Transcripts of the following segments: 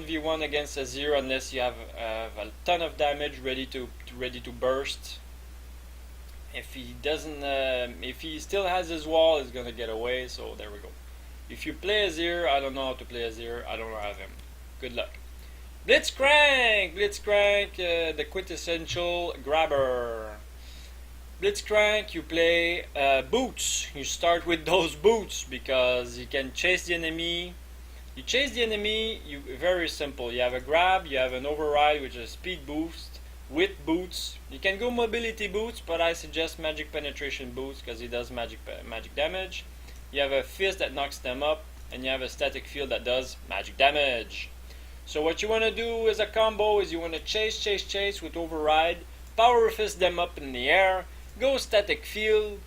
1v1 against a 0 unless you have a ton of damage ready to burst. If he doesn't, if he still has his wall, he's gonna get away. So there we go. If you play a 0, I don't know how to play a 0. I don't have him. Good luck. Blitzcrank! Blitzcrank, the quintessential grabber. Blitzcrank, you play boots. You start with those boots because you can chase the enemy. You chase the enemy, very simple. You have a grab, you have an override, which is a speed boost with boots. You can go mobility boots, but I suggest magic penetration boots because he does magic damage. You have a fist that knocks them up, and you have a static field that does magic damage. So what you want to do as a combo is you want to chase with override, power fist them up in the air, go static field,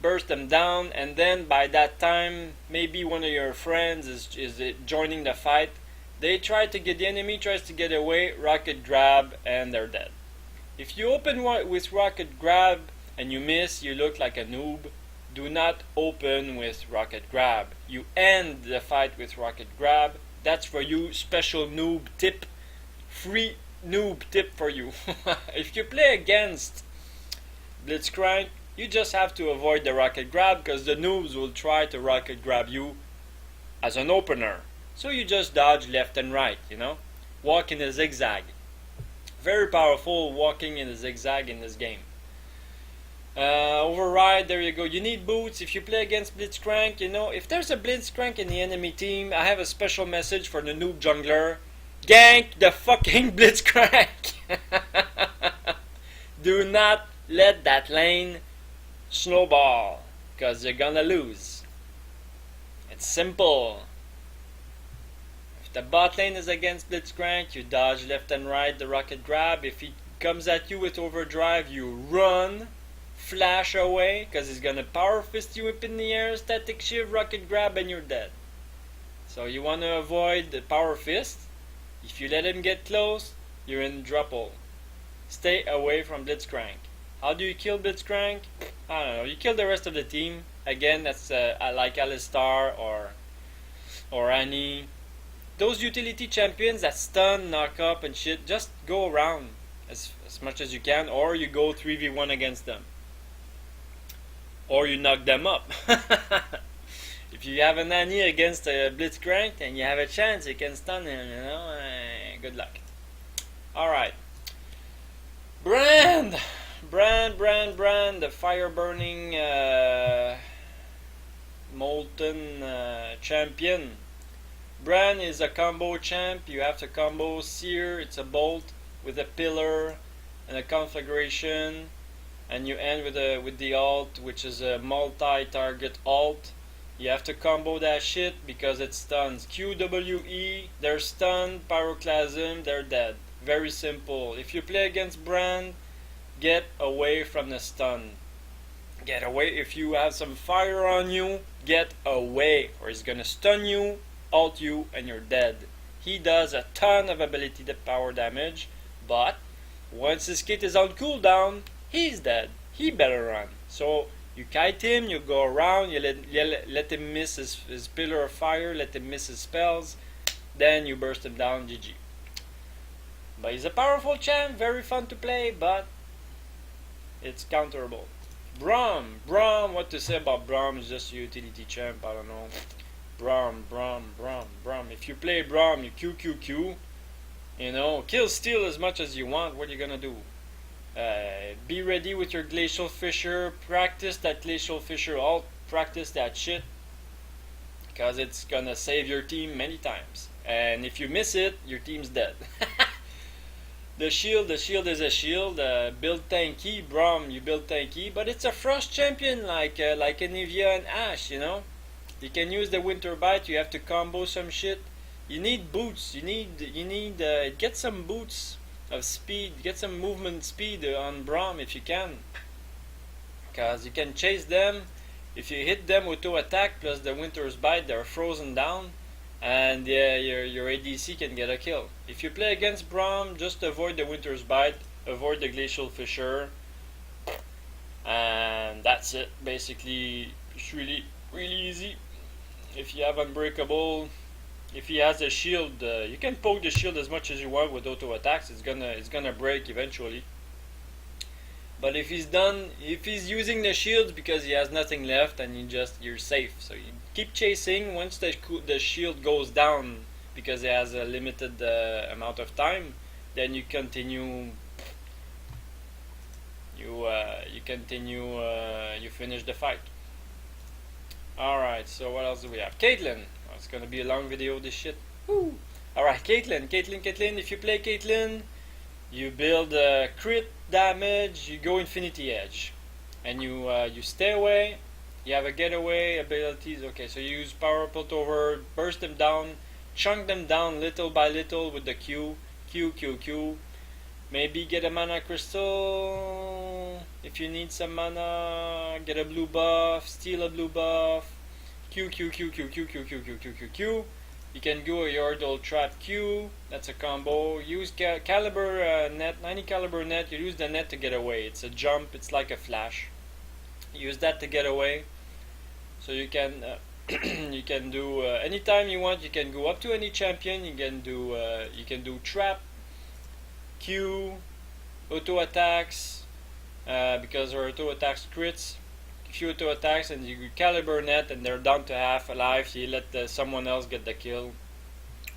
burst them down, and then by that time maybe one of your friends is joining the fight. The enemy tries to get away, rocket grab, and they're dead. If you open with rocket grab and you miss, you look like a noob. Do not open with rocket grab. You end the fight with rocket grab. That's for you, special noob tip, free noob tip for you. If you play against Blitzcrank, you just have to avoid the rocket grab because the noobs will try to rocket grab you as an opener. So you just dodge left and right, walk in a zigzag. Very powerful walking in a zigzag in this game. Override, there you go. You need boots if you play against Blitzcrank. If there's a Blitzcrank in the enemy team, I have a special message for the noob jungler. Gank the fucking Blitzcrank. Do not let that lane snowball, because you're gonna lose. It's simple. If the bot lane is against Blitzcrank, you dodge left and right the rocket grab. If he comes at you with overdrive, you run, flash away, because he's gonna power fist you up in the air, static shift, rocket grab, and you're dead. So you want to avoid the power fist. If you let him get close, you're in trouble. Stay away from Blitzcrank. How do you kill Blitzcrank? I don't know. You kill the rest of the team. Again, that's like Alistar or Annie. Those utility champions that stun, knock up, and shit, just go around as much as you can, or you go 3v1 against them. Or you knock them up. If you have an Annie against a Blitzcrank, then you have a chance you can stun him, good luck. Alright. Brand, the fire burning molten champion. Bran is a combo champ. You have to combo Seer, it's a bolt with a pillar and a conflagration, and you end with the alt, which is a multi-target alt. You have to combo that shit because it stuns. QWE, they're stunned. Pyroclasm, they're dead. Very simple. If you play against Bran, get away from the stun. Get away. If you have some fire on you, get away, or he's gonna stun you, ult you, and you're dead. He does a ton of ability to power damage, but once his kit is on cooldown, he's dead. He better run. So you kite him, you go around, you let him miss his pillar of fire, let him miss his spells, then you burst him down, GG. But he's a powerful champ, very fun to play, but it's counterable. Braum, what to say about Braum? Is just a utility champ, I don't know. Braum. If you play Braum, you QQQ, kill steal as much as you want. What are you gonna do? Be ready with your Glacial Fissure. Practice that Glacial Fissure ult. Practice that shit, because it's gonna save your team many times. And if you miss it, your team's dead. The shield is a shield. Build tanky, Braum, you build tanky, but it's a frost champion like Anivia and Ashe. You can use the Winter Bite. You have to combo some shit. You need boots. You need get some boots of speed. Get some movement speed on Braum if you can, because you can chase them. If you hit them with 2 attack plus the Winter's Bite, they're frozen down, and your ADC can get a kill. If you play against Braum, just avoid the Winter's Bite, avoid the Glacial Fissure, and that's it. Basically, it's really easy. If you have Unbreakable, If he has a shield, you can poke the shield as much as you want with auto attacks. It's gonna break eventually. But if he's done, if he's using the shields because he has nothing left, and you're safe. So you keep chasing. Once the shield goes down because it has a limited amount of time, then you continue. You finish the fight. Alright, so what else do we have? Caitlyn. Oh, it's gonna be a long video, this shit. Woo! Alright, Caitlyn. If you play Caitlyn, you build crit damage, you go Infinity Edge. And you stay away, you have a getaway abilities. Okay, so you use Power Piltover, burst them down, chunk them down little by little with the Q. Maybe get a mana crystal if you need some mana. Get a blue buff, steal a blue buff. Q. You can go a Yordle Trap Q. That's a combo. Use caliber net, 90 caliber net. You use the net to get away. It's a jump. It's like a flash. Use that to get away. So you can you can do anytime you want. You can go up to any champion. You can do trap. Q, auto attacks, because our auto attacks crits. If you auto attacks and you caliber net and they're down to half alive, you let someone else get the kill.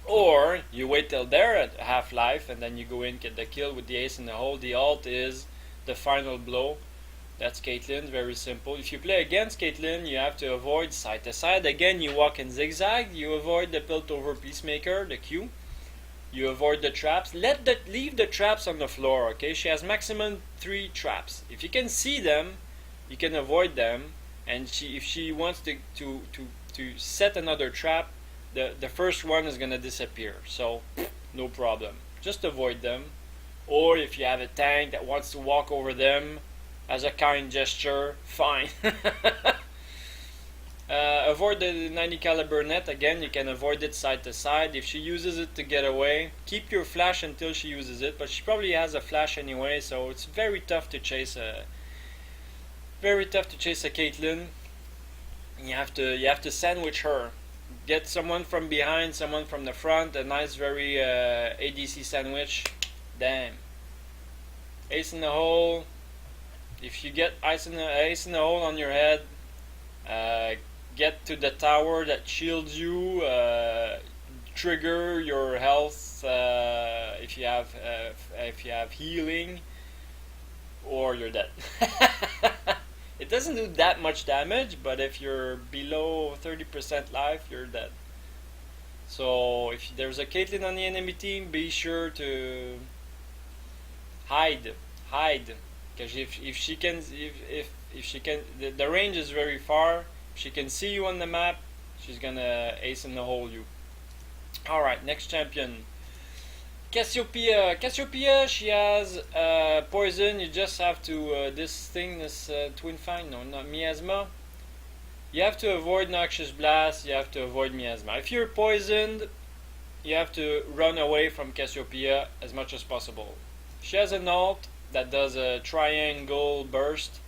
Or you wait till they're at half life and then you go in, get the kill with the ace in the hole. The ult is the final blow. That's Caitlyn, very simple. If you play against Caitlyn, you have to avoid side to side. Again, you walk in zigzag, you avoid the Piltover Peacemaker, the Q. You avoid the traps. Leave the traps on the floor, okay? She has maximum 3 traps. If you can see them, you can avoid them. And if she wants to set another trap, the first one is gonna disappear. So no problem. Just avoid them. Or if you have a tank that wants to walk over them as a kind gesture, fine. Avoid the 90 caliber net. Again, you can avoid it side to side. If she uses it to get away, keep your flash until she uses it. But she probably has a flash anyway, so it's very tough to chase a Caitlyn. You have to sandwich her. Get someone from behind, someone from the front. A nice, very ADC sandwich. Damn. Ace in the hole. If you get ace in the hole on your head, get to the tower that shields you. Trigger your health if you have healing, or you're dead. It doesn't do that much damage, but if you're below 30% life, you're dead. So if there's a Caitlyn on the enemy team, be sure to hide, because if she can, the range is very far. If she can see you on the map, she's gonna ace in the hole you. Alright, next champion. Cassiopeia, she has poison. You just have to, this Twin Fang, no, not Miasma. You have to avoid Noxious Blast, you have to avoid Miasma. If you're poisoned, you have to run away from Cassiopeia as much as possible. She has an ult that does a triangle burst.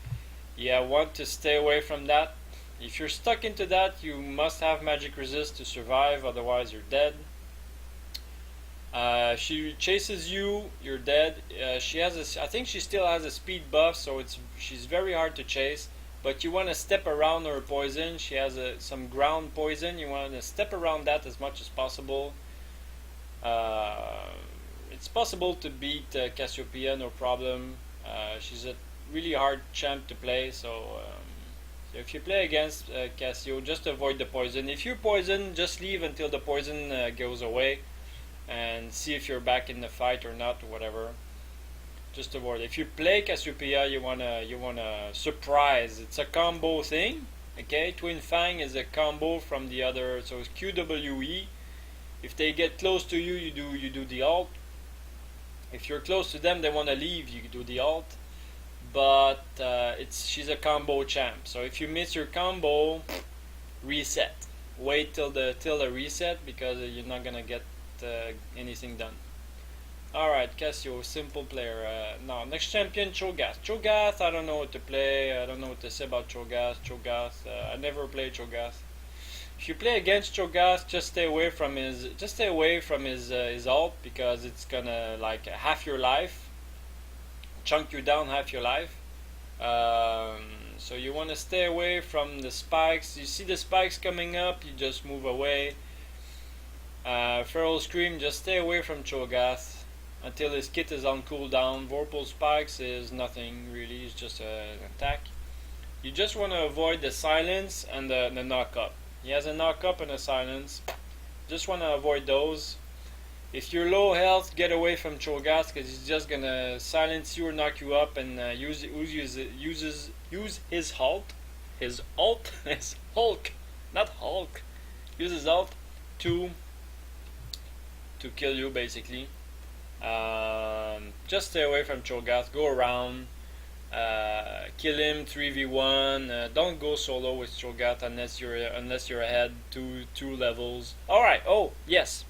You want to stay away from that. If you're stuck into that, you must have magic resist to survive, otherwise you're dead. She chases you, you're dead. I think she still has a speed buff, so she's very hard to chase. But you want to step around her poison. She has some ground poison. You want to step around that as much as possible. It's possible to beat Cassiopeia, no problem. She's a really hard champ to play, so if you play against Cassio, just avoid the poison. If you're poisoned, just leave until the poison goes away, and see if you're back in the fight or not, or whatever. Just avoid. If you play Cassiopeia, you wanna surprise. It's a combo thing, okay? Twin Fang is a combo from the other, so it's QWE. If they get close to you, you do the ult. If you're close to them, they wanna leave, you do the ult. But she's a combo champ. So if you miss your combo, reset. Wait till the reset, because you're not gonna get anything done. Alright, Cassio, simple player. Now, next champion, Cho'Gath. Cho'Gath, I don't know what to play. I don't know what to say about Cho'Gath. I never played Cho'Gath. If you play against Cho'Gath, just stay away from his ult, because it's gonna like half your life, chunk you down half your life. So you want to stay away from the spikes. You see the spikes coming up, you just move away. Feral Scream, just stay away from Cho'Gath until his kit is on cooldown. Vorpal Spikes is nothing really, it's just an attack. You just want to avoid the silence and the knock up. He has a knock up and a silence. Just want to avoid those. If you're low health, get away from Cho'Gath, because he's just gonna silence you or knock you up, and use his ult, his Hulk, not Hulk. Use his ult to kill you basically. Just stay away from Cho'Gath. Go around, kill him 3v1. Don't go solo with Cho'Gath unless you're ahead two levels. All right. Oh yes.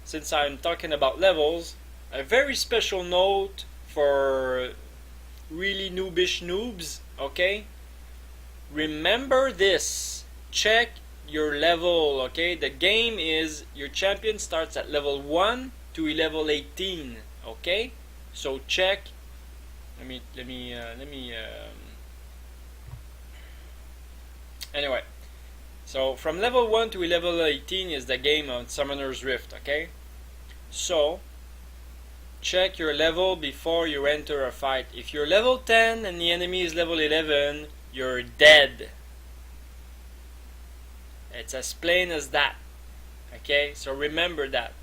Since I'm talking about levels, a very special note for really noobish noobs, okay? Remember this. Check your level, okay? The game is, your champion starts at level 1 to level 18, okay? So check. Anyway. So from level 1 to level 18 is the game on Summoner's Rift, okay? So check your level before you enter a fight. If you're level 10 and the enemy is level 11, you're dead. It's as plain as that. Okay, so remember that.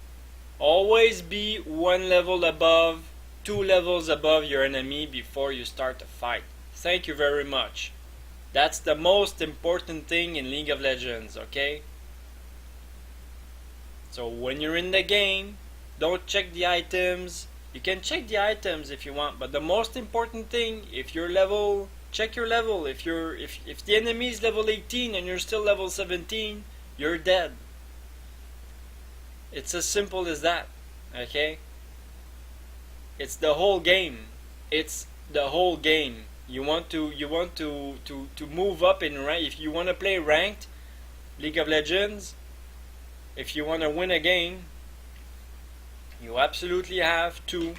Always be one level above, 2 levels above your enemy before you start a fight. Thank you very much. That's the most important thing in League of Legends, okay? So when you're in the game, don't check the items. You can check the items if you want, but the most important thing, if you're level, check your level. If the enemy is level 18 and you're still level 17, you're dead. It's as simple as that, okay? It's the whole game. It's the whole game. You want to move up in rank. If you want to play ranked League of Legends, if you want to win a game, you absolutely have to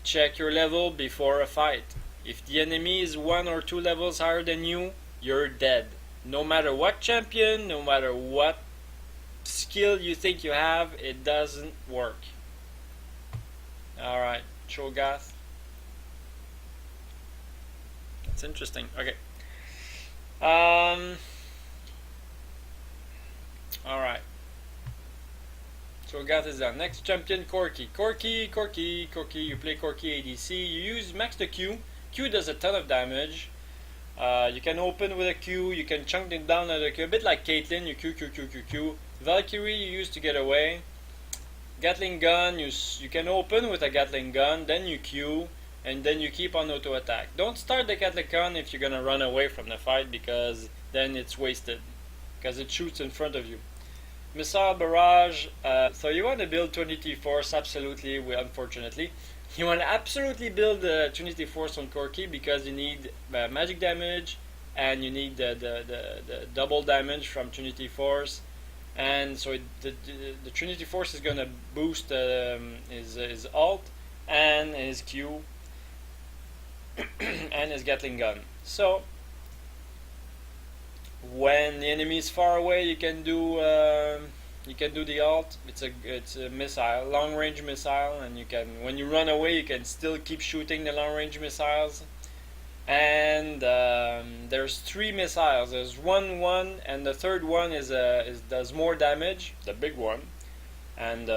check your level before a fight. If the enemy is 1 or 2 levels higher than you, you're dead. No matter what champion, no matter what skill you think you have, it doesn't work. Alright, Cho'Gath. It's interesting. Okay. Alright. Cho'Gath is done. Next champion, Corki. Corki. You play Corki ADC. You use max the Q. Q does a ton of damage. You can open with a Q. You can chunk it down with a Q. A bit like Caitlyn. You Q. Valkyrie you use to get away. Gatling gun. You can open with a Gatling gun. Then you Q. And then you keep on auto attack. Don't start the Gatling gun if you're gonna run away from the fight, because then it's wasted. Because it shoots in front of you. Missile barrage. So you want to build Trinity Force, absolutely. Unfortunately, you want to absolutely build Trinity Force on Corki, because you need magic damage and you need the double damage from Trinity Force, and so the Trinity Force is gonna boost his ult and his Q and his Gatling gun. So when the enemy is far away, you can do the ult. It's a missile, long range missile, and you can, when you run away, you can still keep shooting the long range missiles. And there's 3 missiles. There's one, and the third one does more damage, the big one. And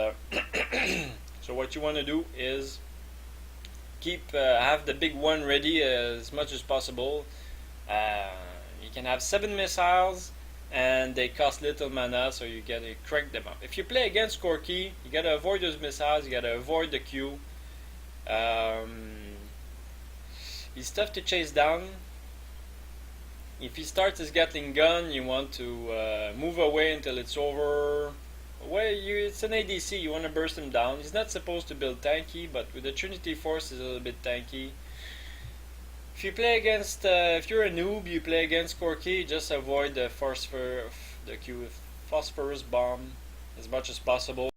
so what you want to do is have the big one ready as much as possible. You can have 7 missiles, and they cost little mana, so you gotta crank them up. If you play against Corki, you gotta avoid those missiles, you gotta avoid the Q. He's tough to chase down. If he starts his Gatling gun, you want to move away until it's over. It's an ADC, you want to burst him down. He's not supposed to build tanky, but with the Trinity Force, he's a little bit tanky. If you play against, if you're a noob, you play against Corki, just avoid the phosphorus bomb as much as possible.